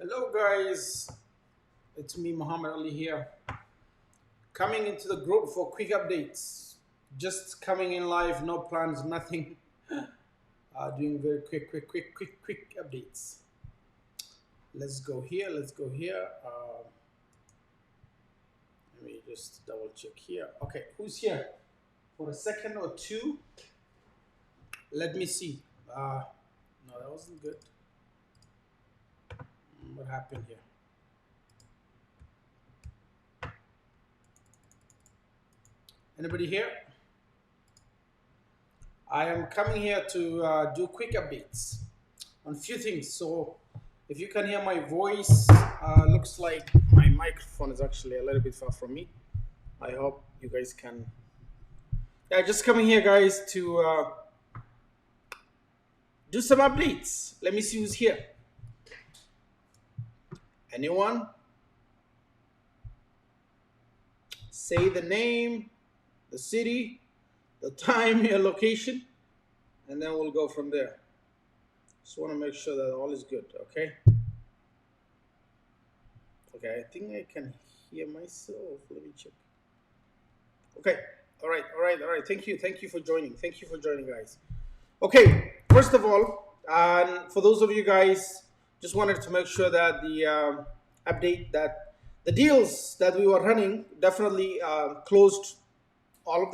Hello, guys. It's me, Muhammad Ali here, coming into the group for quick updates. Just coming in live, no plans, nothing. Doing very quick updates. Let's go here. Let's go here. Let me just double check here. Okay, who's here? For a second or two, let me see. No, that wasn't good. What happened here? Anybody here? I am coming here to do quick updates on few things. So if you can hear my voice, looks like my microphone is actually a little bit far from me. I hope you guys can. Yeah, just coming here, guys, to do some updates. Let me see who's here. Anyone? Say the name, the city, the time, your location, and then we'll go from there. Just want to make sure that all is good, okay? Okay, I think I can hear myself. Let me check. Okay, all right. Thank you for joining. Thank you for joining, guys. Okay, first of all, for those of you guys, just wanted to make sure that the update that the deals that we were running definitely closed.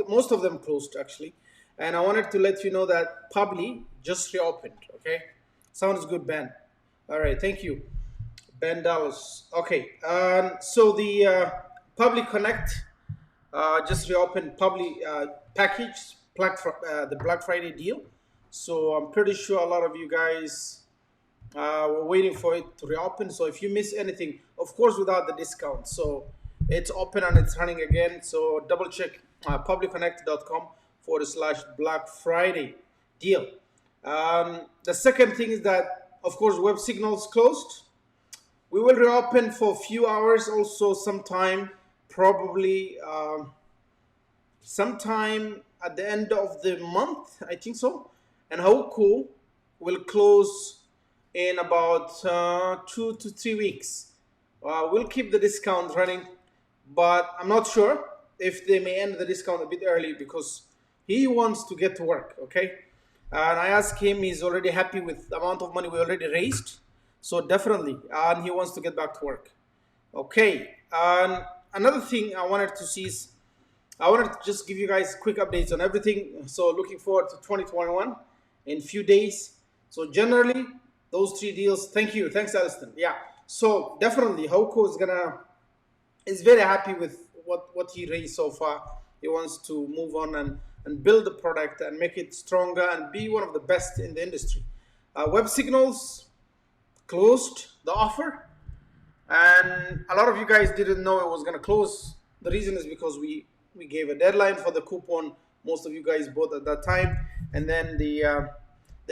Most of them closed actually, and I wanted to let you know that Publi just reopened. Okay, sounds good, Ben. All right, thank you, Ben Dallas. Okay, so the Public Connect just reopened Public package the Black Friday deal. So I'm pretty sure a lot of you guys were waiting for it to reopen. So if you miss anything, of course, without the discount. So it's open and it's running again. So double check publicconnect.com/Black Friday deal. The second thing is that, of course, Web Signals closed. We will reopen for a few hours also sometime, probably sometime at the end of the month, I think so. And Hauku will close in about 2 to 3 weeks. We'll keep the discount running, but I'm not sure if they may end the discount a bit early because he wants to get to work, okay? And I asked him, he's already happy with the amount of money we already raised. So definitely, and he wants to get back to work. Okay, and another thing I wanted to see is, I wanted to just give you guys quick updates on everything. So looking forward to 2021 in few days. So generally, those three deals. Thank you. Thanks, Aliston. Yeah. So definitely, Hauko is very happy with what he raised so far. He wants to move on and build the product and make it stronger and be one of the best in the industry. Web Signals closed the offer, and a lot of you guys didn't know it was going to close. The reason is because we gave a deadline for the coupon. Most of you guys bought at that time, and then the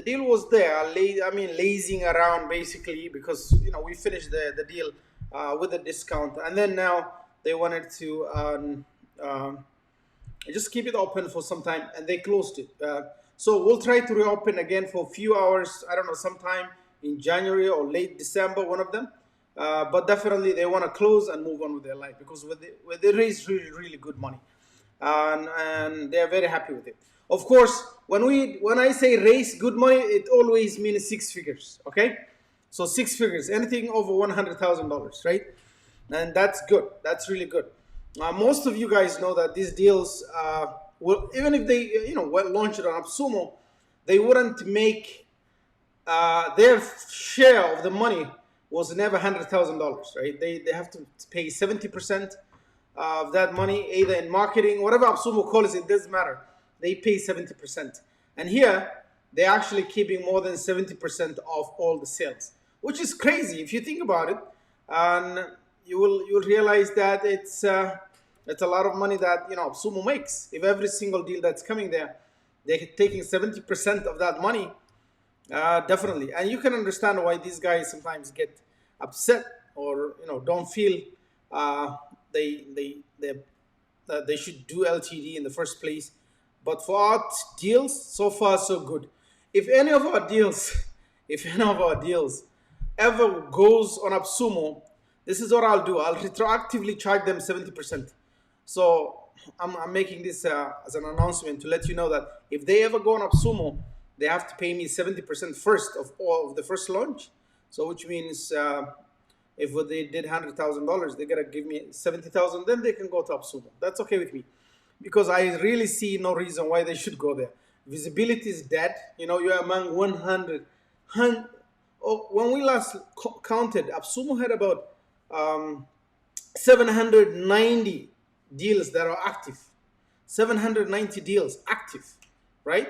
deal was there. Lazing around basically because we finished the deal with a discount, and then now they wanted to just keep it open for some time, and they closed it. So we'll try to reopen again for a few hours. I don't know, sometime in January or late December, one of them. But definitely they want to close and move on with their life because they raise really good money, and they are very happy with it. Of course, when I say raise good money, it always means six figures. Okay, so six figures, anything over $100,000, right? And that's good. That's really good. Most of you guys know that these deals will, even if they launch it on AppSumo, they wouldn't make their share of the money was never $100,000, right? They have to pay 70% of that money either in marketing, whatever AppSumo calls it, doesn't matter. They pay 70%, and here they're actually keeping more than 70% of all the sales, which is crazy if you think about it. And you'll realize that it's a lot of money that AppSumo makes. If every single deal that's coming there, they're taking 70% of that money. Definitely, and you can understand why these guys sometimes get upset or don't feel they should do LTD in the first place. But for our deals, so far so good. If any of our deals, ever goes on AppSumo, this is what I'll do. I'll retroactively charge them 70%. So I'm making this as an announcement to let you know that if they ever go on AppSumo, they have to pay me 70% first of all of the first launch. So which means if they did $100,000, they gotta give me 70,000. Then they can go to AppSumo. That's okay with me, because I really see no reason why they should go there. Visibility is dead. You know, you're among 100. Oh, when we last counted, AppSumo had about 790 deals that are active. 790 deals active, right?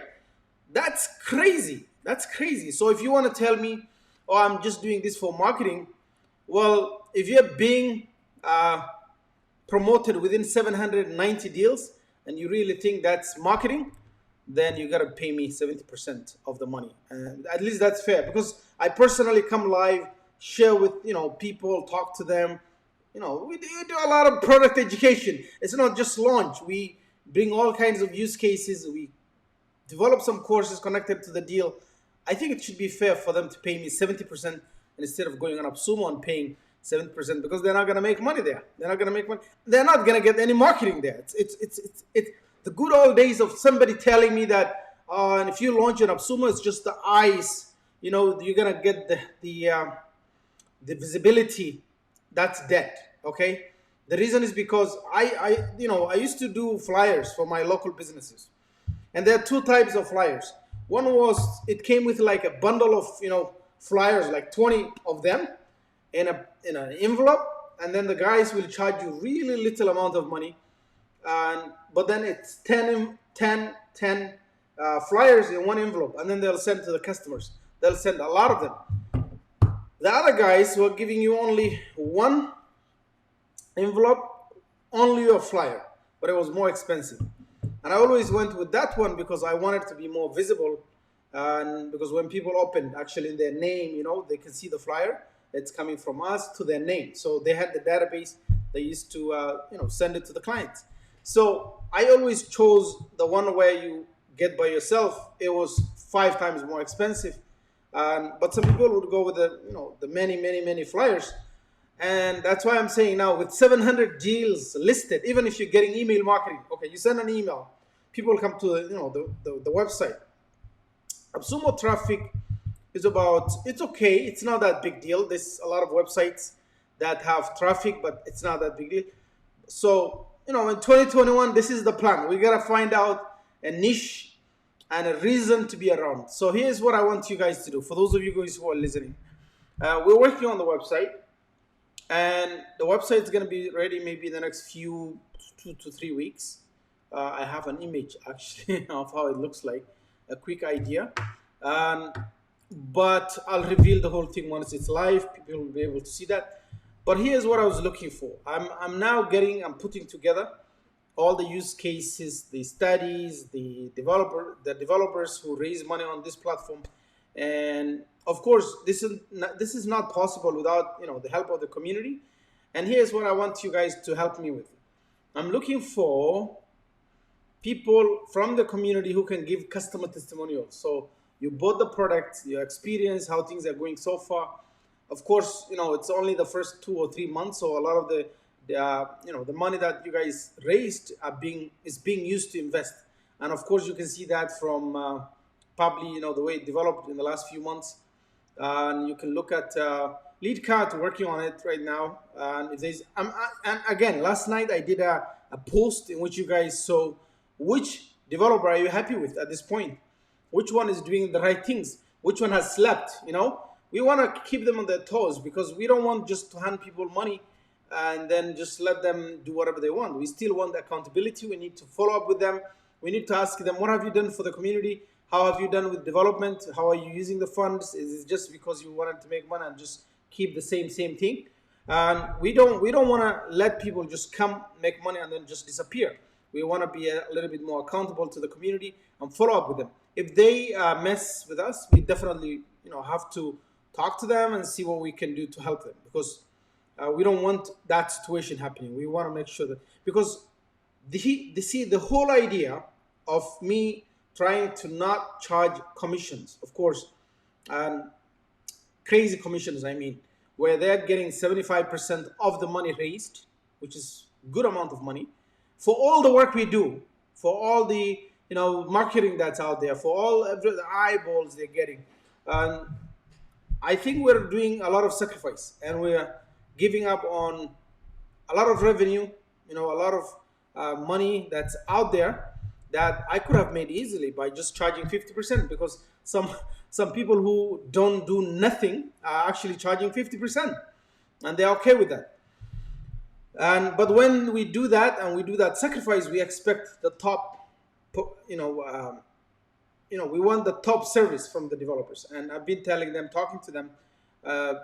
That's crazy. That's crazy. So if you want to tell me, oh, I'm just doing this for marketing, well, if you're being promoted within 790 deals and you really think that's marketing, then you gotta pay me 70% of the money. And at least that's fair, because I personally come live, share with people, talk to them. We do a lot of product education. It's not just launch. We bring all kinds of use cases. We develop some courses connected to the deal. I think it should be fair for them to pay me 70% instead of going on AppSumo and paying 70%, because they're not going to make money there. They're not going to make money. They're not going to get any marketing there. It's the good old days of somebody telling me that, and if you launch an AppSumo, it's just the eyes. You're going to get the visibility. That's dead. Okay. The reason is because I used to do flyers for my local businesses, and there are two types of flyers. One was, it came with like a bundle of flyers, like 20 of them in an envelope, and then the guys will charge you really little amount of money, but then it's 10 flyers in one envelope, and then they'll send to the customers. They'll send a lot of them. The other guys were giving you only one envelope, only a flyer, but it was more expensive. And I always went with that one because I wanted to be more visible, and because when people open actually in their name, they can see the flyer. It's coming from us to their name. So they had the database. They used to send it to the clients. So I always chose the one where you get by yourself. It was 5 times more expensive, but some people would go with the many flyers. And that's why I'm saying now, with 700 deals listed, even if you're getting email marketing, okay, you send an email, people come to the website. AppSumo traffic is it's okay. It's not that big deal. There's a lot of websites that have traffic, but it's not that big deal. So, in 2021, this is the plan. We got to find out a niche and a reason to be around. So here's what I want you guys to do. For those of you guys who are listening, we're working on the website, and the website is going to be ready maybe in the next 2 to 3 weeks. I have an image actually of how it looks like, a quick idea. But I'll reveal the whole thing once it's live. People will be able to see that. But here's what I was looking for. I'm putting together all the use cases, the studies, the developers who raise money on this platform. And of course, this is not possible without the help of the community. And here's what I want you guys to help me with. I'm looking for people from the community who can give customer testimonials. So you bought the product, your experience, how things are going so far. Of course, it's only the first 2 or 3 months, so a lot of the money that you guys raised is being used to invest. And of course, you can see that from probably the way it developed in the last few months. And you can look at LeadCart, working on it right now. And if there's and again, last night I did a post in which you guys saw which developer are you happy with at this point, which one is doing the right things, which one has slept. We want to keep them on their toes, because we don't want just to hand people money and then just let them do whatever they want. We still want accountability. We need to follow up with them. We need to ask them, what have you done for the community? How have you done with development? How are you using the funds? Is it just because you wanted to make money and just keep the same thing? And we don't want to let people just come, make money, and then just disappear. We want to be a little bit more accountable to the community and follow up with them. If they mess with us, we definitely have to talk to them and see what we can do to help them, because we don't want that situation happening. We want to make sure that, because the whole idea of me trying to not charge commissions, of course, crazy commissions, I mean, where they're getting 75% of the money raised, which is good amount of money, for all the work we do, for all the marketing that's out there, for all the eyeballs they're getting. And I think we're doing a lot of sacrifice, and we're giving up on a lot of revenue, a lot of money that's out there that I could have made easily by just charging 50%, because some people who don't do nothing are actually charging 50%, and they're okay with that. But when we do that and we do that sacrifice, we expect the top, we want the top service from the developers. And I've been telling them, talking to them, uh,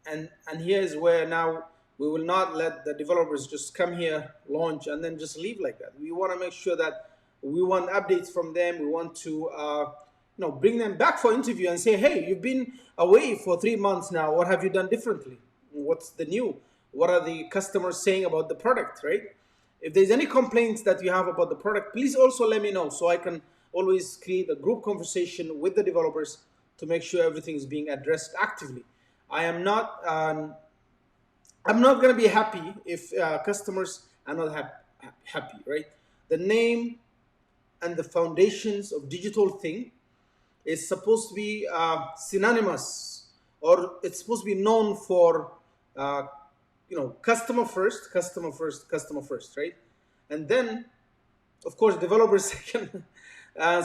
and here's where now we will not let the developers just come here, launch, and then just leave like that. We want to make sure that we want updates from them. We want to bring them back for interview and say, hey, you've been away for 3 months now. What have you done differently? What's the new? What are the customers saying about the product, right? If there's any complaints that you have about the product, please also let me know, so I can always create a group conversation with the developers to make sure everything is being addressed actively. I'm not going to be happy if customers are not happy, right? The name and the foundations of Digital Thing is supposed to be synonymous, or it's supposed to be known for customer first, customer first, customer first, right? And then, of course, developers second.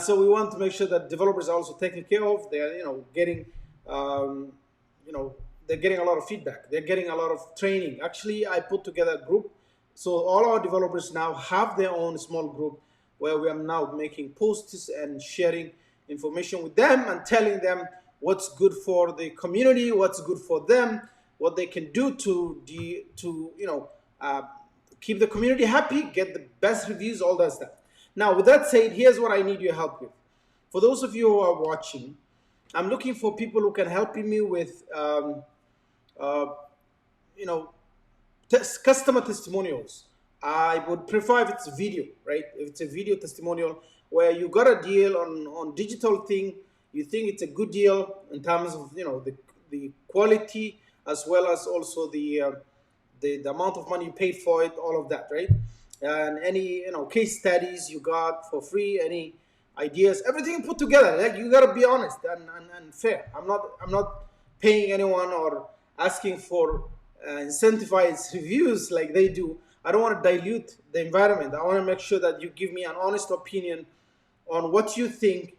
So we want to make sure that developers are also taken care of. They are, getting, they're getting a lot of feedback. They're getting a lot of training. Actually, I put together a group, so all our developers now have their own small group where we are now making posts and sharing information with them and telling them what's good for the community, what's good for them, what they can do to keep the community happy, get the best reviews, all that stuff. Now, with that said, here's what I need your help with. For those of you who are watching, I'm looking for people who can help me with, customer testimonials. I would prefer if it's video, right? If it's a video testimonial where you got a deal on Digital Thing, you think it's a good deal in terms of the quality, as well as also the amount of money you paid for it, all of that, right? And any case studies you got for free, any ideas, everything put together. Like, you gotta be honest and fair. I'm not paying anyone or asking for incentivized reviews like they do. I don't want to dilute the environment. I want to make sure that you give me an honest opinion on what you think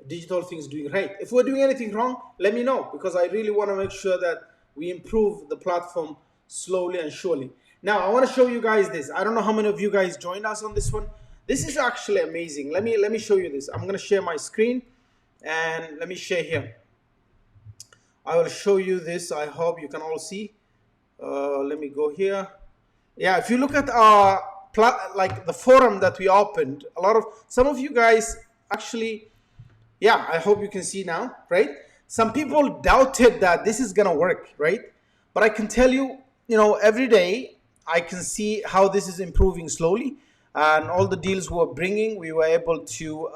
Digital Thing is doing right. If we're doing anything wrong, let me know, because I really want to make sure that we improve the platform slowly and surely. Now, I want to show you guys this. I don't know how many of you guys joined us on this one. This is actually amazing. Let me show you this. I'm going to share my screen, and let me share here. I will show you this. I hope you can all see. Let me go here. Yeah, if you look at our the forum that we opened, some of you guys actually, yeah, I hope you can see now, right? Some people doubted that this is gonna work, right? But I can tell you, every day I can see how this is improving slowly, and all the deals we were bringing, we were able to,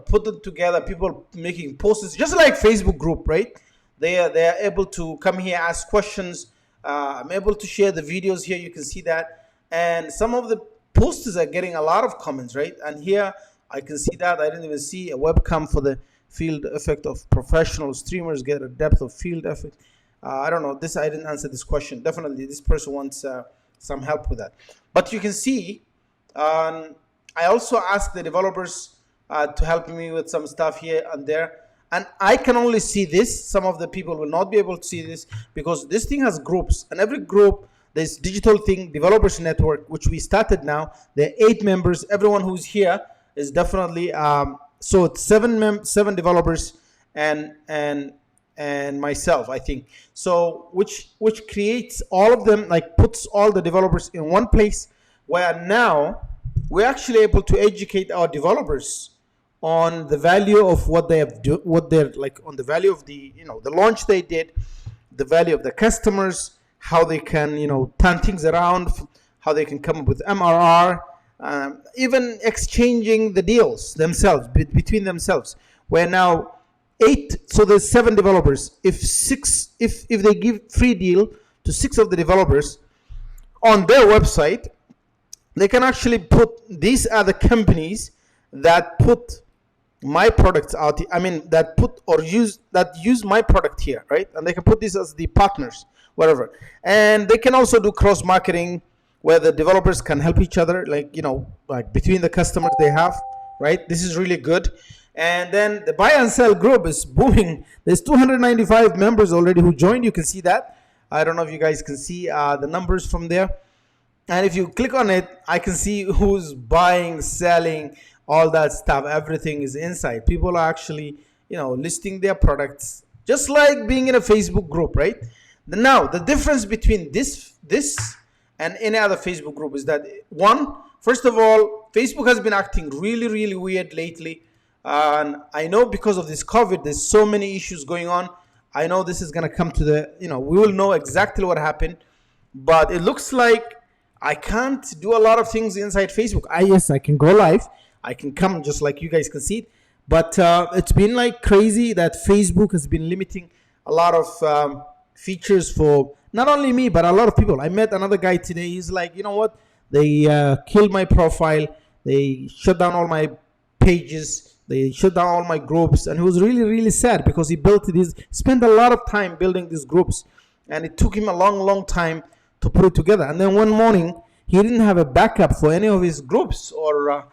put them together. People making posts, just like Facebook group, right? They are able to come here, ask questions. I'm able to share the videos here. You can see that, and some of the posters are getting a lot of comments, right? And here I can see that I didn't even see a webcam for the field effect of professional streamers get a depth of field effect. I don't know this. I didn't answer this question. Definitely, this person wants some help with that. But you can see, I also asked the developers to help me with some stuff here and there. And I can only see this. Some of the people will not be able to see this because this thing has groups. And every group, there's Digital Thing Developers Network, which we started now. There are 8 members. Everyone who's here is definitely, so it's 7 developers and myself, I think. So which creates all of them, like puts all the developers in one place, where now we're actually able to educate our developers on the value of what they have on the value of the the launch they did, the value of the customers, how they can turn things around, how they can come up with MRR, even exchanging the deals themselves between themselves, where now So there's 7 developers. If they give free deal to 6 of the developers on their website, they can actually put, these are the companies that put my products out, that use my product here, right? And they can put this as the partners, whatever. And they can also do cross marketing, where the developers can help each other, like between the customers they have, right? This is really good. And then the buy and sell group is booming. There's 295 members already who joined. You can see that. I don't know if you guys can see the numbers from there. And if you click on it, I can see who's buying, selling, all that stuff. Everything is inside. People are actually, listing their products, just like being in a Facebook group, right? Now, the difference between this and any other Facebook group is that, first of all, Facebook has been acting really, really weird lately. And I know because of this COVID, there's so many issues going on. I know this is going to come to we will know exactly what happened. But it looks like I can't do a lot of things inside Facebook. Yes, I can go live. I can come just like you guys can see it. But it's been like crazy that Facebook has been limiting a lot of features for not only me, but a lot of people. I met another guy today. He's like, you know what? They killed my profile. They shut down all my pages. They shut down all my groups. And he was really, really sad because he spent a lot of time building these groups. And it took him a long, long time to put it together. And then one morning, he didn't have a backup for any of his groups or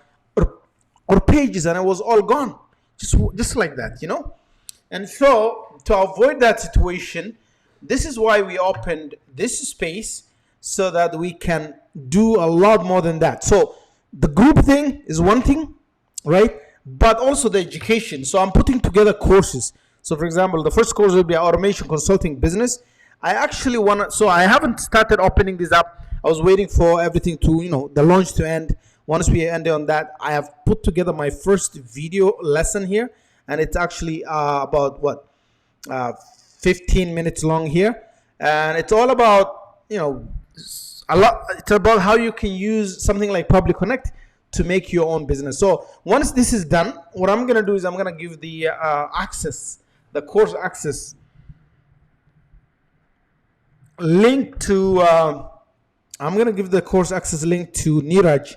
pages, and it was all gone. Just like that, And so, to avoid that situation, this is why we opened this space, so that we can do a lot more than that. So the group thing is one thing, right? But also the education. So I'm putting together courses. So for example, the first course will be automation consulting business. I actually so I haven't started opening this up. I was waiting for everything to, the launch to end. Once we end on that, I have put together my first video lesson here. And it's actually about 15 minutes long here. And it's all about, it's about how you can use something like Public Connect to make your own business. So once this is done, what I'm going to do is I'm going to give the course access link to, I'm going to give the course access link to Niraj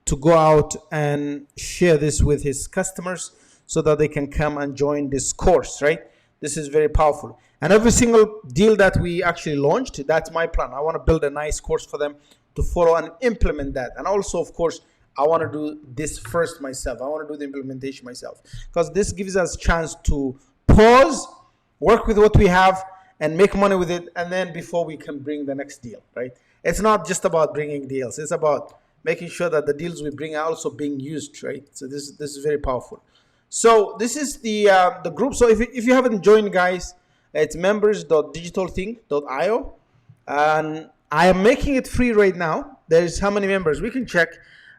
to go out and share this with his customers so that they can come and join this course, right? This is very powerful. And every single deal that we actually launched, that's my plan. I want to build a nice course for them to follow and implement that. And also, of course, I want to do this first myself. I want to do the implementation myself, because this gives us a chance to pause, work with what we have, and make money with it. And then before we can bring the next deal, right? It's not just about bringing deals. It's about making sure that the deals we bring are also being used, right? So this is very powerful. So this is the group. So if you haven't joined, guys, it's members.digitalthing.io, and I am making it free right now. There's how many members we can check.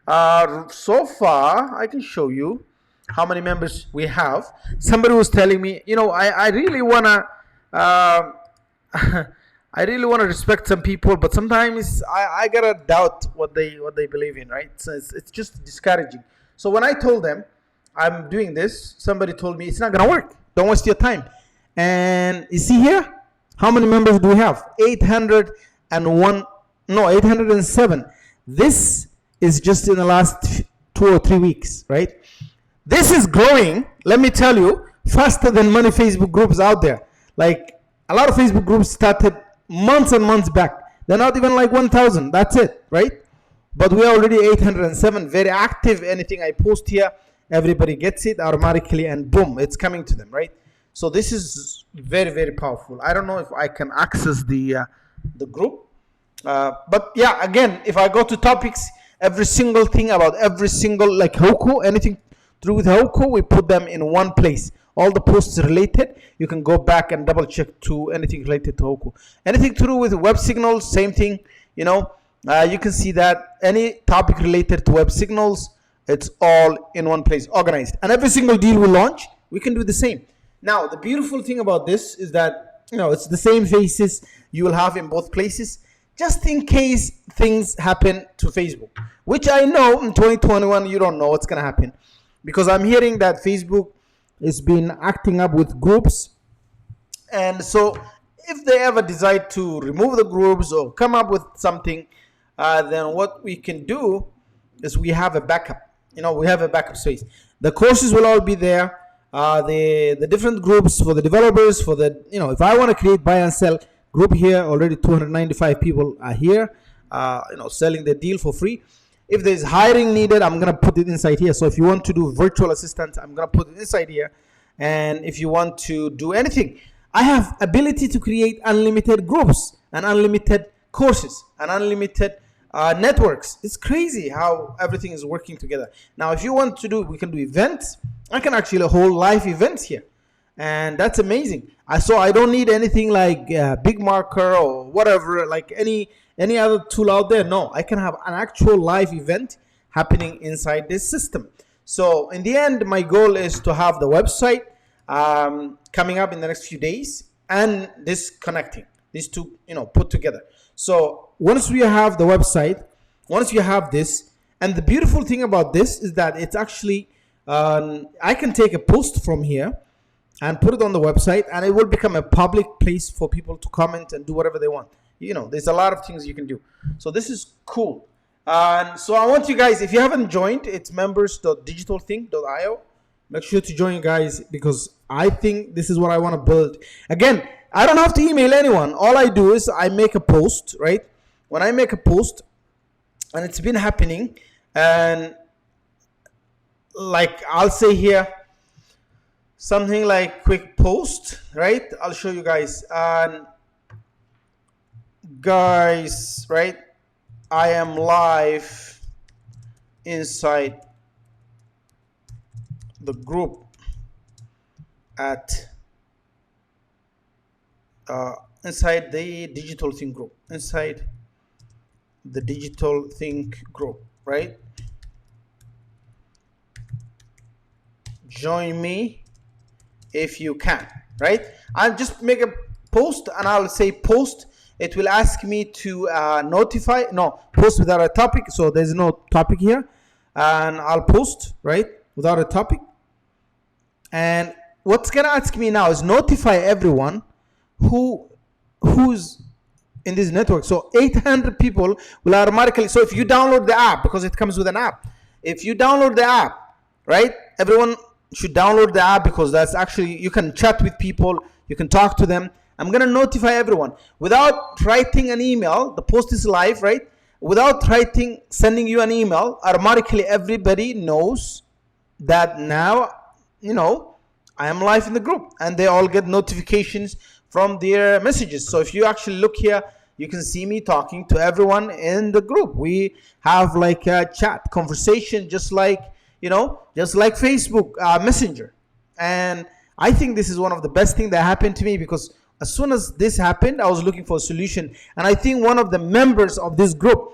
So far, I can show you how many members we have. Somebody was telling me, I really wanna, I really want to respect some people, but sometimes I gotta doubt what they believe in, right? So it's just discouraging. So when I told them I'm doing this, somebody told me it's not gonna work. Don't waste your time. And you see here, how many members do we have? 807. This is just in the last 2 or 3 weeks, right? This is growing, let me tell you, faster than many Facebook groups out there. Like a lot of Facebook groups started months and months back. They're not even like 1,000. That's it, right? But we are already 807, very active. Anything I post here, everybody gets it automatically, and boom, it's coming to them, right? So this is very, very powerful. I don't know if I can access the group, but yeah, again, if I go to topics, every single thing about every single, like Heroku, anything to do with Heroku, we put them in one place. All the posts related, you can go back and double check to anything related to Heroku. Anything to do with web signals, same thing. You can see that any topic related to web signals, it's all in one place, organized. And every single deal we launch, we can do the same. Now, the beautiful thing about this is that, it's the same faces you will have in both places, just in case things happen to Facebook, which I know in 2021, you don't know what's going to happen, because I'm hearing that Facebook it's been acting up with groups. And so if they ever decide to remove the groups or come up with something, then what we can do is we have a backup. We have a backup space. The courses will all be there. The different groups for the developers, for the, if I want to create buy and sell group here, already 295 people are here, selling the deal for free. If there's hiring needed, I'm going to put it inside here. So if you want to do virtual assistant, I'm going to put it inside here. And if you want to do anything, I have ability to create unlimited groups and unlimited courses and unlimited networks. It's crazy how everything is working together. Now, if you want to do, we can do events. I can actually hold live events here. And that's amazing. So I don't need anything like Big Marker or whatever, like any other tool out there. No, I can have an actual live event happening inside this system. So in the end, my goal is to have the website coming up in the next few days and this connecting, these two, put together. So once we have the website, once you have this, and the beautiful thing about this is that it's actually, I can take a post from here and put it on the website, and it will become a public place for people to comment and do whatever they want. There's a lot of things you can do. So this is cool. And so I want you guys, if you haven't joined, it's members.digitalthink.io. Make sure to join, guys, because I think this is what I want to build. Again, I don't have to email anyone. All I do is I make a post, right? When I make a post, and it's been happening, and like I'll say here, something like quick post, right? I'll show you guys. And guys, right? I am live inside the group at inside the Digital Think group, inside the Digital Think group, right? Join me if you can, right? I'll just make a post and I'll say post. It will ask me to post without a topic. So there's no topic here, and I'll post, right, without a topic. And what's gonna ask me now is notify everyone who's in this network. So 800 people will automatically. So if you download the app, because it comes with an app, if you download the app, right, everyone should download the app, because that's actually, you can chat with people, you can talk to them. I'm gonna notify everyone without writing an email. The post is live, right? Without sending you an email, automatically everybody knows that now, I am live in the group, and they all get notifications from their messages. So if you actually look here, you can see me talking to everyone in the group. We have like a chat conversation, just like Facebook Messenger. And I think this is one of the best things that happened to me, because as soon as this happened, I was looking for a solution. And I think one of the members of this group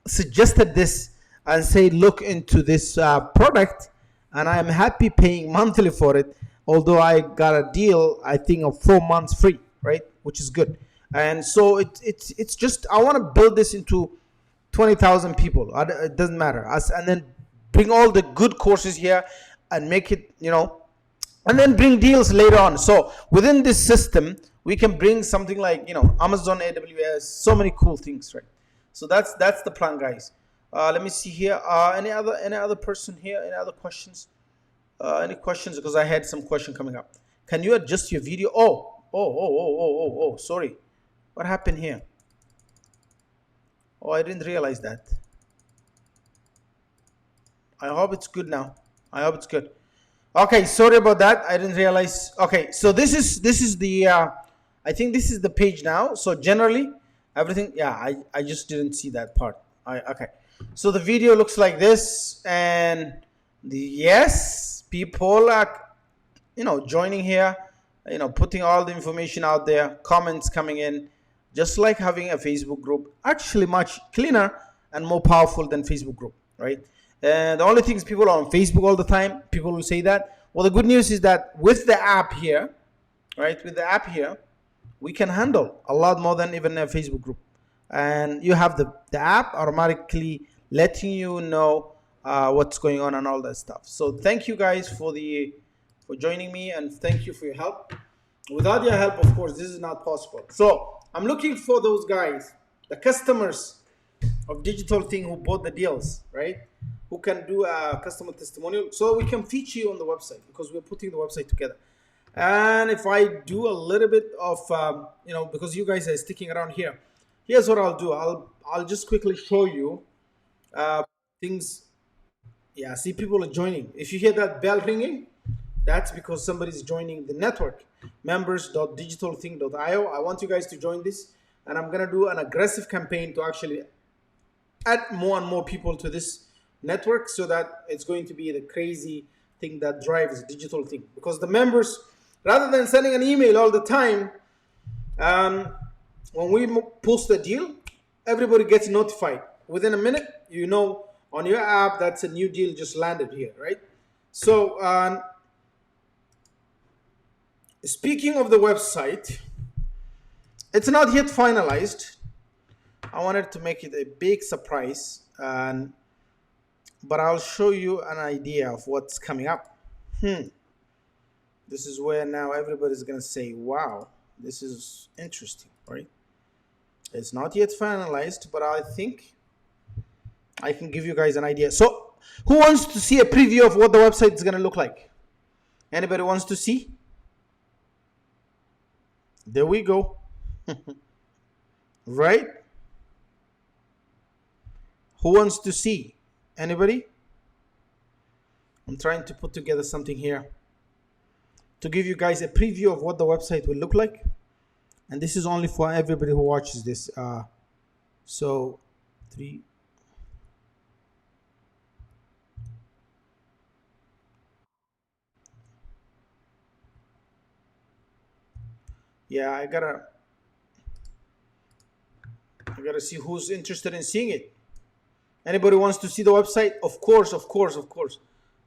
suggested this and said, look into this product. And I am happy paying monthly for it. Although I got a deal, I think, of 4 months free, right? Which is good. And so it's just, I want to build this into 20,000 people. It doesn't matter. And then bring all the good courses here and make it, and then bring deals later on. So within this system, we can bring something like, Amazon, AWS, so many cool things, right? So that's the plan, guys. Let me see here. Any other person here? Any other questions? Any questions? Because I had some question coming up. Can you adjust your video? Oh, sorry. What happened here? Oh, I didn't realize that. I hope it's good now. I hope it's good. Okay, sorry about that. I didn't realize. Okay, so this is the I think this is the page now. So generally everything, yeah, I just didn't see that part. Okay. So the video looks like this, and yes, people are joining here, putting all the information out there, comments coming in, just like having a Facebook group. Actually much cleaner and more powerful than Facebook group, right? And the only thing is, people are on Facebook all the time. People will say that. Well, the good news is that with the app here, right, with the app here, we can handle a lot more than even a Facebook group. And you have the app automatically letting you know what's going on and all that stuff. So thank you guys for joining me, and thank you for your help. Without your help, of course, this is not possible. So I'm looking for those guys, the customers of Digital Thing who bought the deals, right? Who can do a customer testimonial so we can feature you on the website, because we're putting the website together. And if I do a little bit of, because you guys are sticking around here, here's what I'll do. I'll just quickly show you things. Yeah, see, people are joining. If you hear that bell ringing, that's because somebody's joining the network, members.digitalthing.io. I want you guys to join this, and I'm going to do an aggressive campaign to actually add more and more people to this network, so that it's going to be the crazy thing that drives Digital Thing. Because the members, rather than sending an email all the time, when we post a deal, everybody gets notified. Within a minute, on your app, that's a new deal just landed here, right? So speaking of the website, it's not yet finalized. I wanted to make it a big surprise, but I'll show you an idea of what's coming up. This is where now everybody's going to say, wow, this is interesting, right? It's not yet finalized, but I think I can give you guys an idea. So who wants to see a preview of what the website is going to look like? Anybody wants to see? There we go. Right? Who wants to see? Anybody? I'm trying to put together something here to give you guys a preview of what the website will look like. And this is only for everybody who watches this. So 3. Yeah, I gotta see who's interested in seeing it. Anybody wants to see the website? Of course.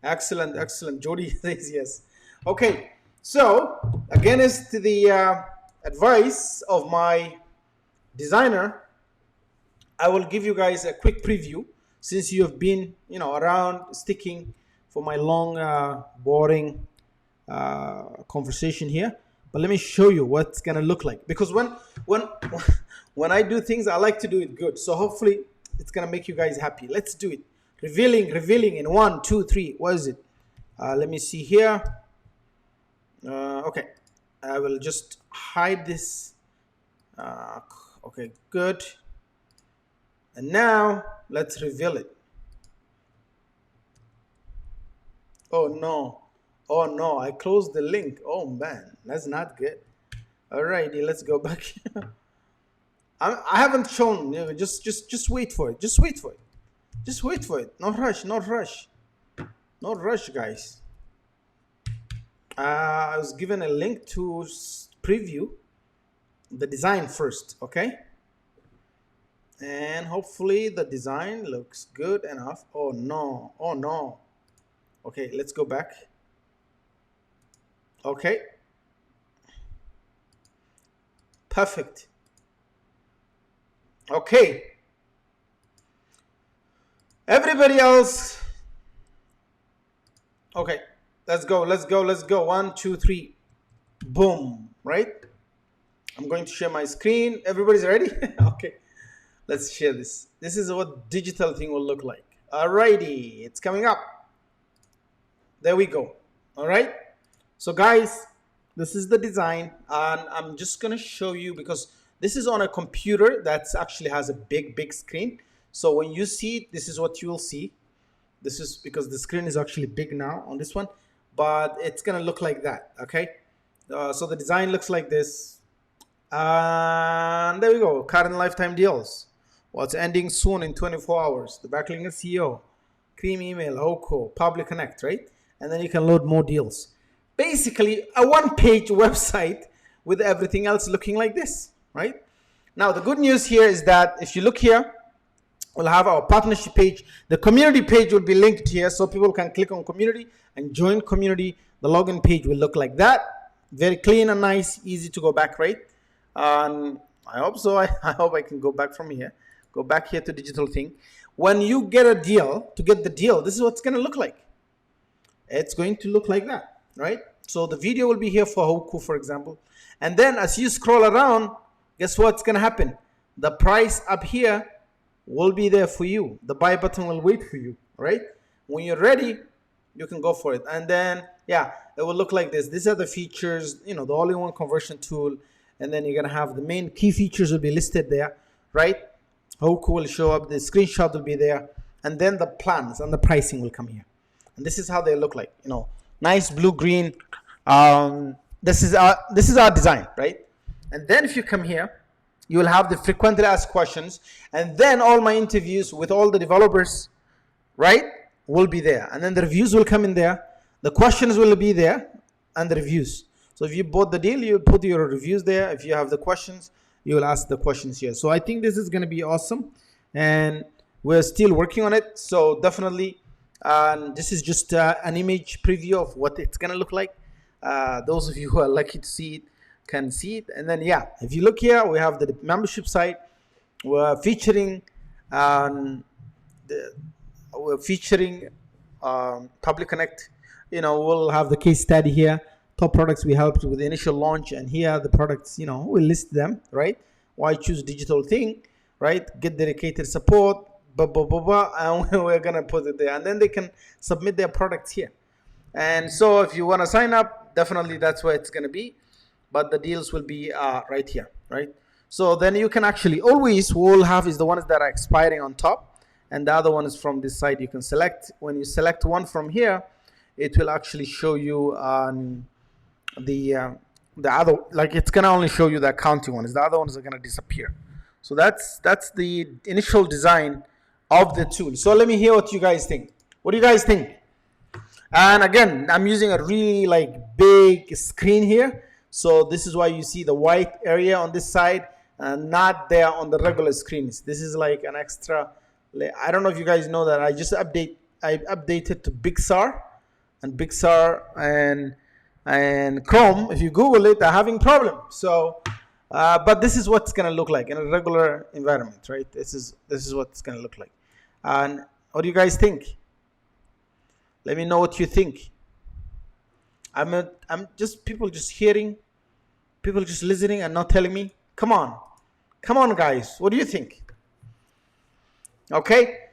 Excellent. Jody says yes. Okay, so against the advice of my designer, I will give you guys a quick preview, since you have been around sticking for my long boring conversation here. But let me show you what it's gonna look like, because when I do things, I like to do it good. So hopefully it's gonna make you guys happy. Let's do it. Revealing in 1, 2, 3. What is it? Let me see here. Okay, I will just hide this. Okay, good. And now let's reveal it. Oh no, I closed the link. Oh man, that's not good. Alrighty, let's go back. I haven't shown. Just wait for it. Just wait for it. Not rush, guys. I was given a link to preview the design first, okay? And hopefully the design looks good enough. Oh no. Okay, let's go back. Okay. Perfect. Okay. Everybody else. Okay. Let's go. 1, 2, 3. Boom. Right? I'm going to share my screen. Everybody's ready? Okay. Let's share this. This is what Digital Thing will look like. Alrighty. It's coming up. There we go. All right. So guys, this is the design, and I'm just going to show you, because this is on a computer that actually has a big screen. So when you see it, this is what you will see. This is because the screen is actually big now on this one, but it's going to look like that. Okay. So the design looks like this. And there we go. Current lifetime deals. What's ending soon in 24 hours. The Backlink SEO, Cream Email, HOCO, Public Connect, right? And then you can load more deals. Basically, a one-page website with everything else looking like this, right? Now, the good news here is that if you look here, we'll have our partnership page. The community page will be linked here, so people can click on community and join community. The login page will look like that. Very clean and nice, easy to go back, right? I hope so. I hope I can go back from here. Go back here to Digital Thing. when you get a deal, to get the deal, this is what's going to look like. It's going to look like that, right? So the video will be here for Heroku, for example. And then as you scroll around, guess what's going to happen? The price up here will be there for you. The buy button will wait for you, right? When you're ready, you can go for it. And then, yeah, it will look like this. These are the features, the all-in-one conversion tool. And then you're going to have the main key features will be listed there, right? Heroku will show up. The screenshot will be there. And then the plans and the pricing will come here. And this is how they look like, nice blue-green. This is our design, right? And then if you come here, you will have the frequently asked questions. And then all my interviews with all the developers, right, will be there. And then the reviews will come in there. The questions will be there and the reviews. So if you bought the deal, you put your reviews there. If you have the questions, you will ask the questions here. So I think this is going to be awesome. And we're still working on it. So definitely, this is just an image preview of what it's going to look like. Those of you who are lucky to see it can see it. And then, yeah, if you look here, we have the membership site. We're featuring Public Connect. We'll have the case study here. Top products we helped with the initial launch, and here are the products, we list them, right? Why choose digital thing, right? Get dedicated support, and we're gonna put it there, and then they can submit their products here. And so if you want to sign up, definitely that's where it's gonna be, but the deals will be right here, right? So then you can actually always, we'll have is the ones that are expiring on top, and the other one is from this side. You can select. When you select one from here, it will actually show you the other, like it's gonna only show you the accounting ones. The other ones are gonna disappear. So that's the initial design of the tool. So let me hear what you guys think. What do you guys think? And again, I'm using a really big screen here. So this is why you see the white area on this side and not there on the regular screens. This is like an extra. I don't know if you guys know that I updated to Big Sur, and Big Sur and Chrome, if you Google it, are having problems. So, but this is what's gonna look like in a regular environment, right? This is what it's gonna look like. And what do you guys think? Let me know what you think. I'm just people just hearing, people just listening and not telling me. Come on, guys. What do you think? Okay.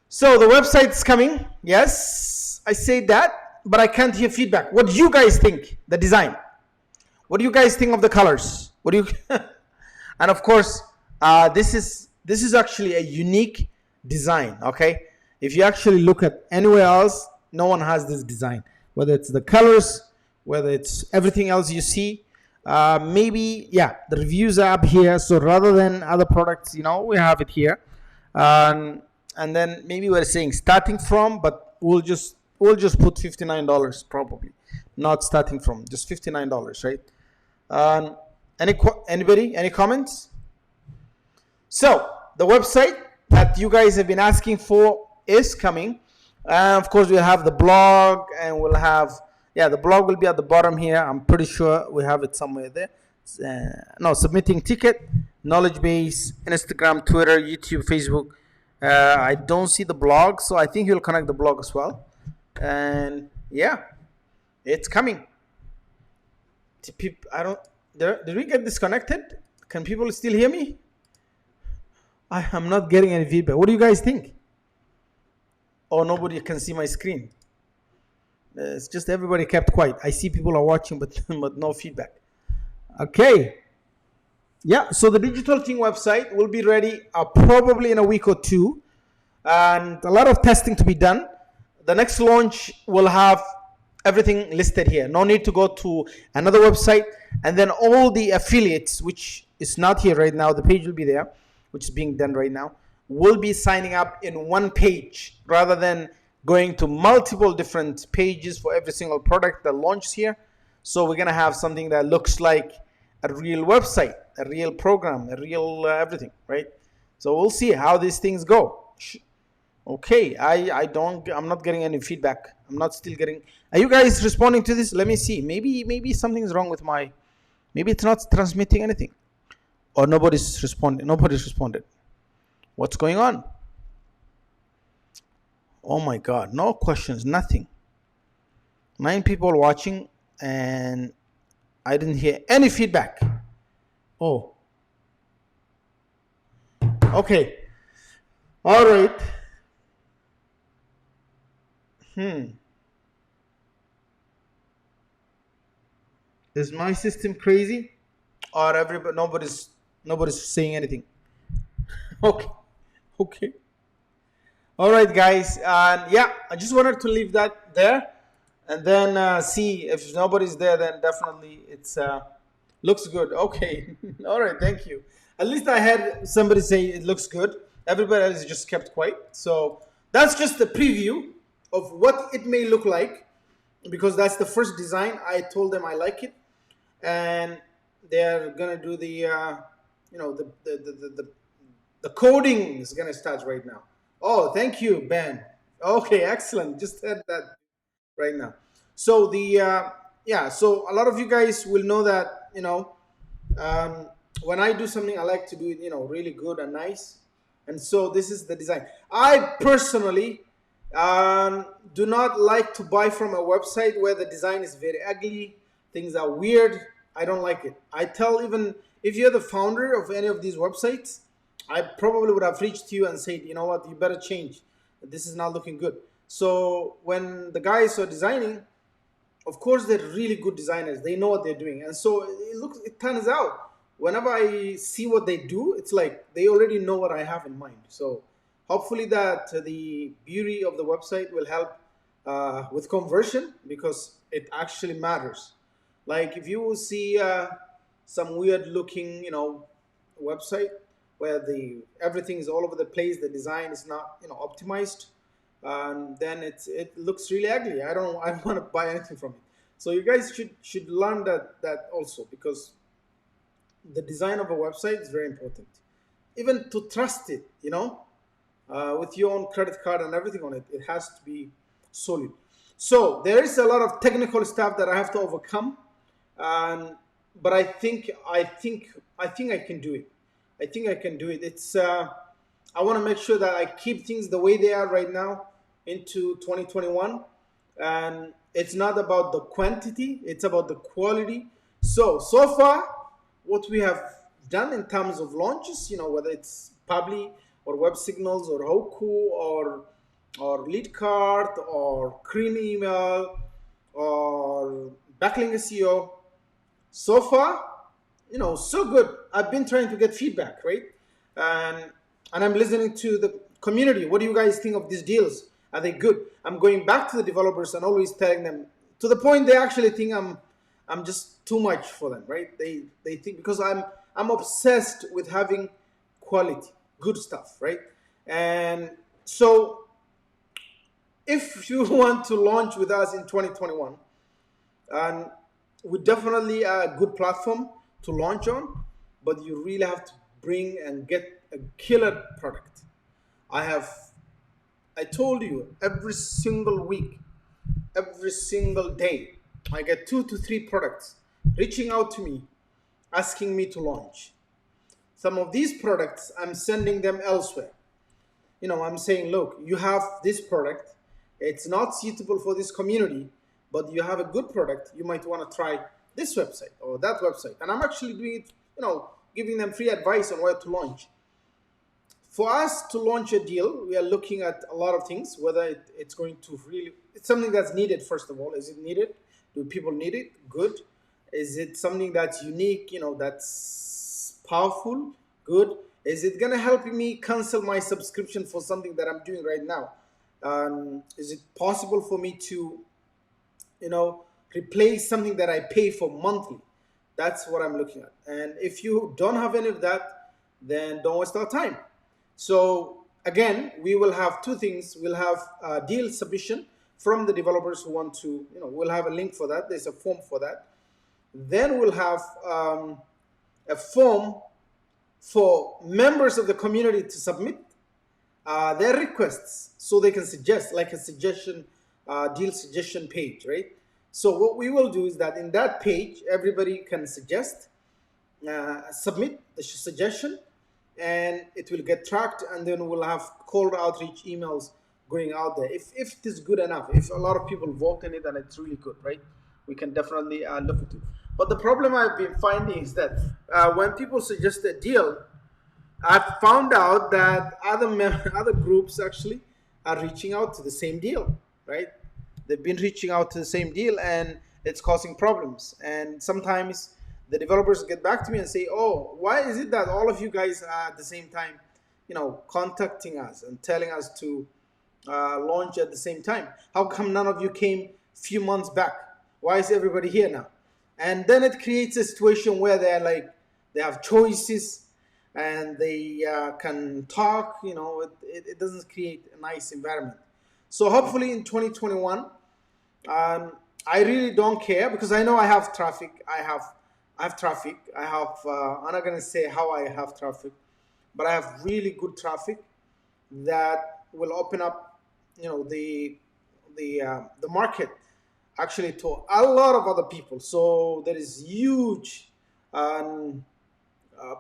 So the website's coming. Yes, I say that. But I can't hear feedback. What do you guys think? The design. What do you guys think of the colors? What do you? And of course, this is actually a unique design. Okay, if you actually look at anywhere else, no one has this design. Whether it's the colors, whether it's everything else you see, maybe the reviews are up here. So rather than other products, we have it here, and then maybe we're saying starting from, but we'll just put $59 probably, not starting from, just $59, right? Anybody, any comments? So the website that you guys have been asking for is coming. Of course, we'll have the blog, and we'll have, the blog will be at the bottom here. I'm pretty sure we have it somewhere there. Submitting ticket, knowledge base, Instagram, Twitter, YouTube, Facebook. I don't see the blog, so I think you'll connect the blog as well. And it's coming. Did we get disconnected? Can people still hear me? I'm not getting any feedback. What do you guys think? Oh, nobody can see my screen. It's just everybody kept quiet. I see people are watching, but no feedback. Okay. So the Digital Thing website will be ready probably in a week or two, and a lot of testing to be done. The next launch will have everything listed here. No need to go to another website. And then all the affiliates, which is not here right now, the page will be there, which is being done right now, will be signing up in one page rather than going to multiple different pages for every single product that launches here. So we're going to have something that looks like a real website, a real program, a real everything, right? So we'll see how these things go. Okay, I'm not getting any feedback. I'm not still getting. Are you guys responding to this? Let me see. Maybe something's wrong with maybe it's not transmitting anything, or nobody's responding. Nobody's responded. What's going on? Oh my God, no questions, nothing. 9 people watching, and I didn't hear any feedback. Oh, okay. All right. Is my system crazy, or everybody nobody's saying anything? Okay. Okay. All right, guys. And yeah, I just wanted to leave that there, and then see if nobody's there. Then definitely it's looks good. Okay. All right. Thank you. At least I had somebody say it looks good. Everybody else just kept quiet. So that's just a preview of what it may look like, because that's the first design. I told them I like it, and they're gonna do the the coding is gonna start right now. Oh, thank you, Ben. Okay, excellent. Just said that right now. So the yeah, so a lot of you guys will know that when I do something, I like to do it really good and nice. And so this is the design. I personally do not like to buy from a website where the design is very ugly, things are weird. I don't like it. I tell, even if you're the founder of any of these websites, I probably would have reached to you and said, you know what, you better change. This is not looking good. So when the guys are designing, of course they're really good designers. They know what they're doing. And so it turns out whenever I see what they do, it's like they already know what I have in mind. So hopefully that the beauty of the website will help with conversion, because it actually matters. Like if you will see some weird looking website where the everything is all over the place, the design is not optimized, then it looks really ugly. I don't want to buy anything from it. So you guys should learn that also, because the design of a website is very important. Even to trust it, with your own credit card and everything on it, it has to be solid. So there is a lot of technical stuff that I have to overcome, but I think I can do it. I think I can do it. It's I want to make sure that I keep things the way they are right now into 2021, and it's not about the quantity; it's about the quality. So far, what we have done in terms of launches, whether it's Publi or Web Signals or Hoku or Leadcart or Cream Email or Backlink SEO, so far, so good. I've been trying to get feedback, right? And I'm listening to the community. What do you guys think of these deals? Are they good? I'm going back to the developers and always telling them, to the point they actually think I'm just too much for them, right? They think, because I'm obsessed with having quality, good stuff, right? And so if you want to launch with us in 2021, and we definitely are a good platform to launch on, but you really have to bring and get a killer product. I told you, every single week, every single day, I get 2 to 3 products reaching out to me, asking me to launch. Some of these products, I'm sending them elsewhere. I'm saying, look, you have this product, it's not suitable for this community, but you have a good product, you might want to try this website or that website. And I'm actually doing it, giving them free advice on where to launch. For us to launch a deal, we are looking at a lot of things, whether it's going to really, it's something that's needed, first of all. Is it needed? Do people need it? Good. Is it something that's unique, that's powerful? Good. Is it going to help me cancel my subscription for something that I'm doing right now? Is it possible for me to, replace something that I pay for monthly? That's what I'm looking at. And if you don't have any of that, then don't waste our time. So again, we will have 2 things. We'll have deal submission from the developers who want to, we'll have a link for that. There's a form for that. Then we'll have a form for members of the community to submit their requests, so they can suggest, like a suggestion, deal suggestion page, right? So what we will do is that in that page, everybody can suggest, submit the suggestion, and it will get tracked, and then we'll have cold outreach emails going out there. If it is good enough, if a lot of people vote in it and it's really good, right? We can definitely look into it. But the problem I've been finding is that when people suggest a deal, I've found out that other groups actually are reaching out to the same deal, right? They've been reaching out to the same deal, and it's causing problems. And sometimes the developers get back to me and say, "Oh, why is it that all of you guys are at the same time, contacting us and telling us to launch at the same time? How come none of you came few months back? Why is everybody here now?" And then it creates a situation where they have choices and they can talk. It doesn't create a nice environment. So hopefully in 2021, I really don't care, because I know I have traffic. I have traffic. I'm not gonna say how I have traffic, but I have really good traffic that will open up, the market actually to a lot of other people. So there is huge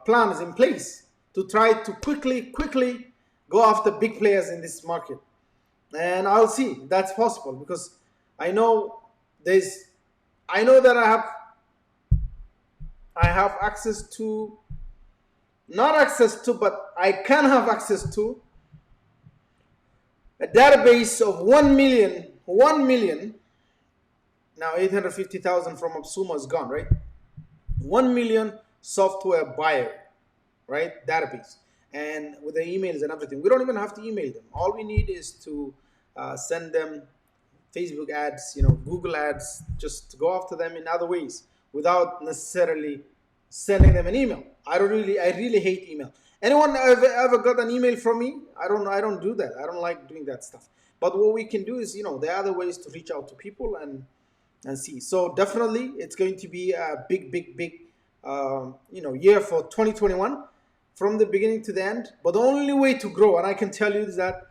plans in place to try to quickly go after big players in this market. And I'll see if that's possible, because I know that I have access to, not access to, but I can have access to a database of 1 million. Now 850,000 from Absuma is gone, right? 1 million software buyer, right? Database. And with the emails and everything, we don't even have to email them. All we need is to send them Facebook ads, Google ads, just to go after them in other ways without necessarily sending them an email. I really hate email. Anyone ever got an email from me? I don't do that. I don't like doing that stuff. But what we can do is, there are other ways to reach out to people and see. So definitely, it's going to be a big year for 2021, from the beginning to the end. But the only way to grow, and I can tell you, is that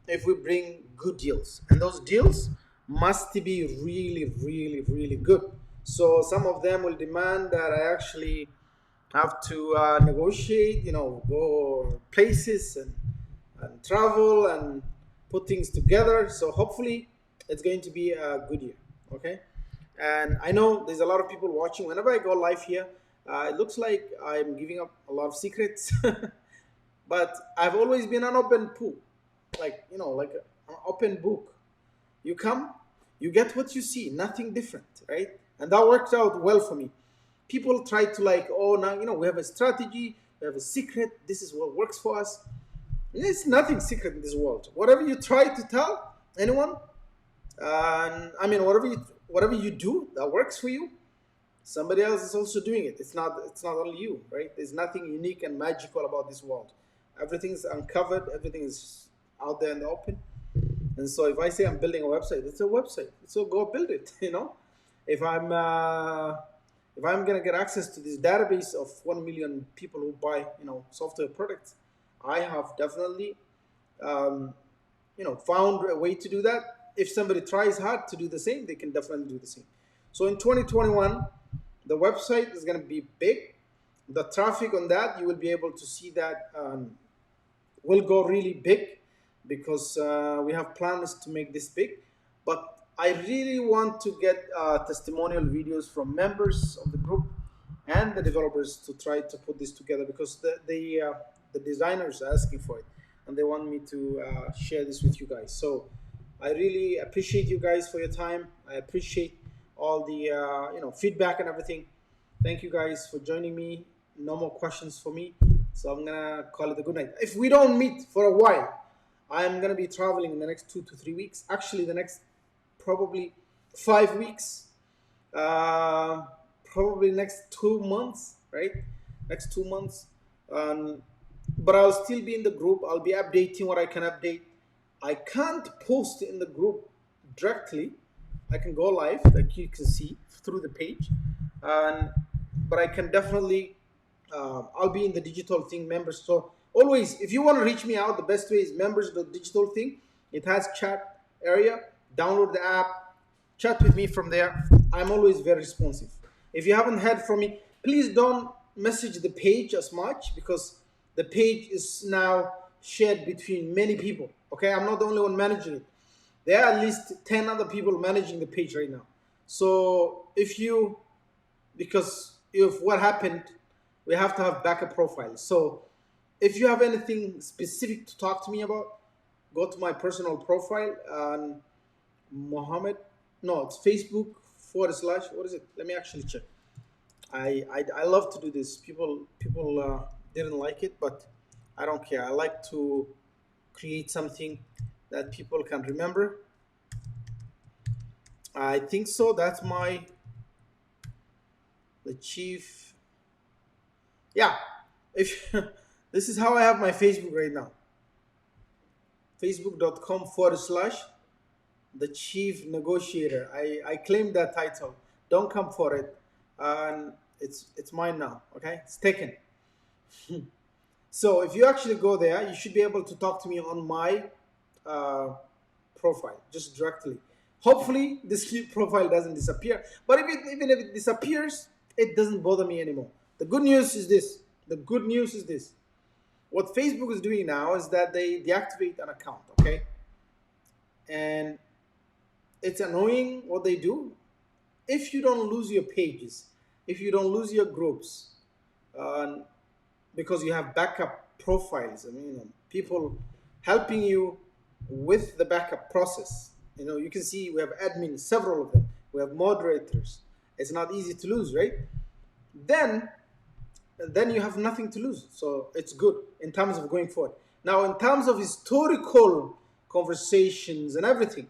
if we bring good deals, and those deals must be really good. So some of them will demand that I actually have to negotiate, go places and travel and put things together. So hopefully it's going to be a good year. Okay. And I know there's a lot of people watching. Whenever I go live here, it looks like I'm giving up a lot of secrets, but I've always been an open pool, like an open book. You come, you get what you see, nothing different, right? And that worked out well for me. People try to now, we have a strategy, we have a secret, this is what works for us. There's nothing secret in this world. Whatever you try to tell anyone, whatever you do that works for you, somebody else is also doing it. It's not only you, right? There's nothing unique and magical about this world. Everything's uncovered, everything is out there in the open. And so if I say I'm building a website, it's a website. So go build it, If I'm gonna get access to this database of 1 million people who buy, software products, I have definitely found a way to do that. If somebody tries hard to do the same, they can definitely do the same. So in 2021, the website is going to be big. The traffic on that, you will be able to see that will go really big, because we have plans to make this big. But I really want to get testimonial videos from members of the group and the developers to try to put this together, because the designers are asking for it and they want me to share this with you guys. So I really appreciate you guys for your time. I appreciate all the feedback and everything. Thank you guys for joining me. No more questions for me, so I'm gonna call it a good night. If we don't meet for a while, I'm gonna be traveling in the next 2 to 3 weeks. Actually, the next probably 5 weeks. Probably next 2 months, right? Next 2 months. But I'll still be in the group. I'll be updating what I can update. I can't post in the group directly. I can go live, like you can see through the page, but I can definitely. I'll be in the digital thing members. So always, if you want to reach me out, the best way is members of the digital thing. It has chat area. Download the app, chat with me from there. I'm always very responsive. If you haven't heard from me, please don't message the page as much, because the page is now shared between many people. Okay, I'm not the only one managing it. There are at least 10 other people managing the page right now. So if you, because if what happened, we have to have backup profiles. So if you have anything specific to talk to me about, go to my personal profile on Mohammed. No, it's Facebook forward slash. What is it? Let me actually check. I love to do this. People didn't like it, but I don't care. I like to create something that people can remember. I think so. That's my the chief. Yeah. If this is how I have my Facebook right now. Facebook.com forward slash the chief negotiator. I claim that title. Don't come for it. And it's mine now. Okay, it's taken. So if you actually go there, you should be able to talk to me on my uh, profile just directly. Hopefully, this profile doesn't disappear. But even if it disappears, it doesn't bother me anymore. The good news is this. The good news is this. What Facebook is doing now is that they deactivate an account. Okay, and it's annoying what they do. If you don't lose your pages, if you don't lose your groups, uh, because you have backup profiles. I mean, people helping you with the backup process. You can see we have admins, several of them. We have moderators. It's not easy to lose, right? Then, then you have nothing to lose. So it's good in terms of going forward. Now, in terms of historical conversations and everything,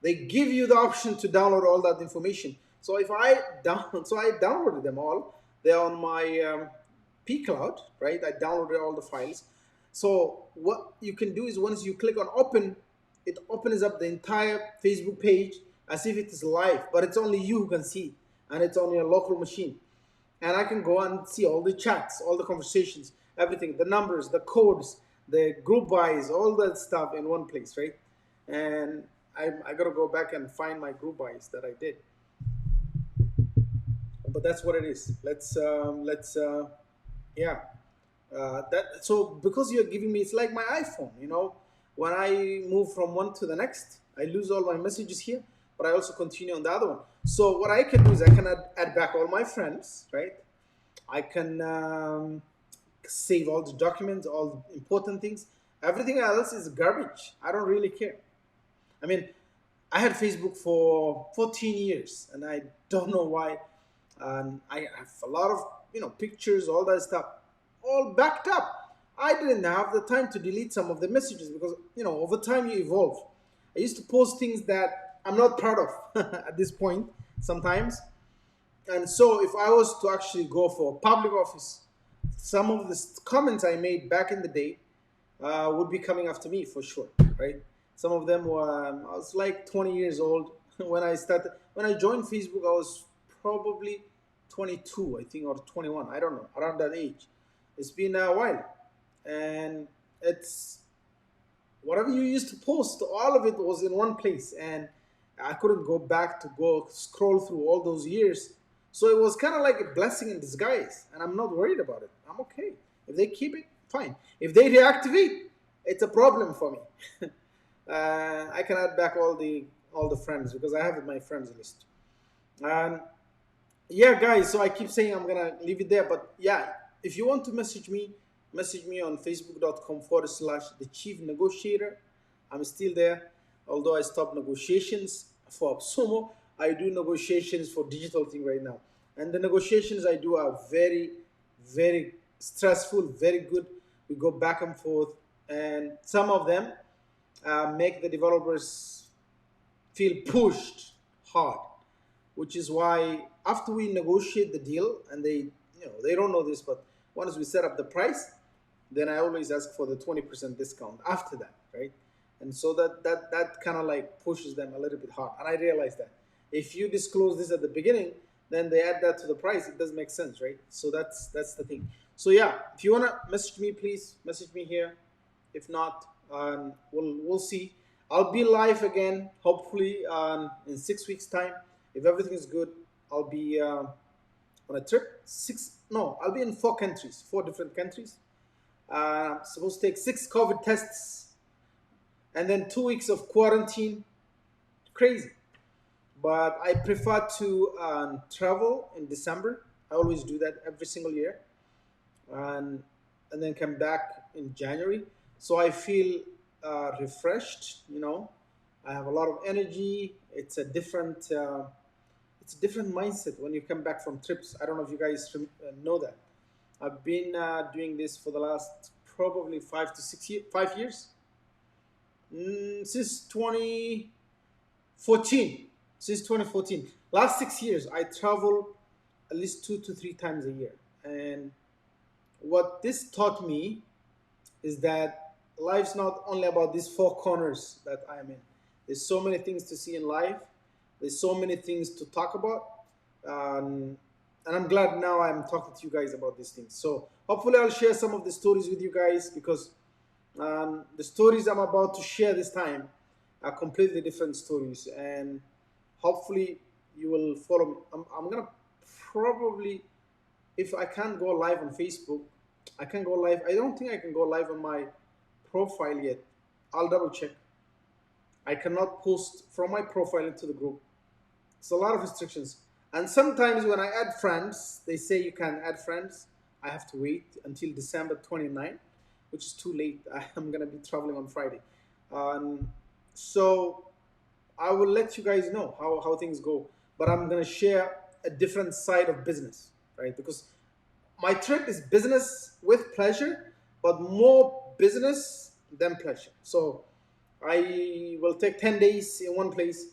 they give you the option to download all that information. So if I downloaded them all. They're on my pCloud, right? I downloaded all the files. So what you can do is once you click on open, it opens up the entire Facebook page as if it is live, but it's only you who can see it, and it's on your local machine. And I can go and see all the chats, all the conversations, everything, the numbers, the codes, the group buys, all that stuff in one place, right? And I gotta go back and find my group buys that I did. But that's what it is. Let's yeah. That so because you're giving me, it's like my iPhone. When I move from one to the next, I lose all my messages here, but I also continue on the other one. So what I can do is I can add back all my friends, right? I can save all the documents, all the important things. Everything else is garbage. I don't really care. I mean, I had Facebook for 14 years, and I don't know why. And I have a lot of pictures, all that stuff, all backed up. I didn't have the time to delete some of the messages because over time you evolve. I used to post things that I'm not proud of at this point sometimes, and so if I was to actually go for public office, some of the comments I made back in the day would be coming after me for sure, right? Some of them were, I was like 20 years old when I joined Facebook. I was probably 22, I think, or 21. I don't know, around that age. It's been a while, and it's whatever you used to post, all of it was in one place, and I couldn't go back to go scroll through all those years. So it was kind of like a blessing in disguise, and I'm not worried about it. I'm okay. If they keep it, fine. If they deactivate, it's a problem for me. I can add back all the friends because I have it in my friends list. Um, yeah, guys. So I keep saying I'm gonna leave it there, but yeah, if you want to message me on facebook.com forward slash the chief negotiator. I'm still there, although I stopped negotiations for Absumo. I do negotiations for digital thing right now, and the negotiations I do are very, very stressful, very good. We go back and forth, and some of them make the developers feel pushed hard, which is why after we negotiate the deal, and they don't know this, but once we set up the price, then I always ask for the 20% discount after that, right? And so that kind of like pushes them a little bit hard. And I realize that if you disclose this at the beginning, then they add that to the price. It doesn't make sense, right? So that's the thing. So yeah, if you wanna message me, please message me here. If not, we'll see. I'll be live again, hopefully in 6 weeks' time. If everything is good, I'll be on a trip. No, I'll be in 4 countries, 4 different countries. Supposed to take 6 COVID tests and then 2 weeks of quarantine. Crazy. But I prefer to travel in December. I always do that every single year, and then come back in January. So I feel refreshed. I have a lot of energy. It's a different mindset when you come back from trips. I don't know if you guys know that. I've been doing this for the last probably 5 to 6 years, 5 years, since 2014. Since 2014, last 6 years, I travel at least 2 to 3 times a year. And what this taught me is that life's not only about these four corners that I'm in. There's so many things to see in life. There's so many things to talk about. Um, and I'm glad now I'm talking to you guys about these things. So hopefully I'll share some of the stories with you guys, because the stories I'm about to share this time are completely different stories. And hopefully you will follow me. I'm going to probably, if I can't go live on Facebook, I can go live. I don't think I can go live on my profile yet. I'll double check. I cannot post from my profile into the group. It's a lot of restrictions. And sometimes when I add friends, they say you can add friends. I have to wait until December 29th, which is too late. I'm going to be traveling on Friday. Um, so I will let you guys know how things go. But I'm going to share a different side of business, right? Because my trip is business with pleasure, but more business than pleasure. So I will take 10 days in one place.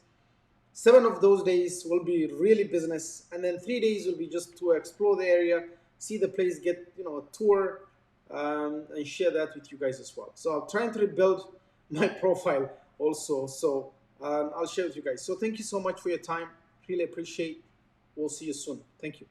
7 of those days will be really business, and then 3 days will be just to explore the area, see the place, get a tour, and share that with you guys as well. So I'm trying to rebuild my profile also. So I'll share with you guys. So thank you so much for your time. Really appreciate. We'll see you soon. Thank you.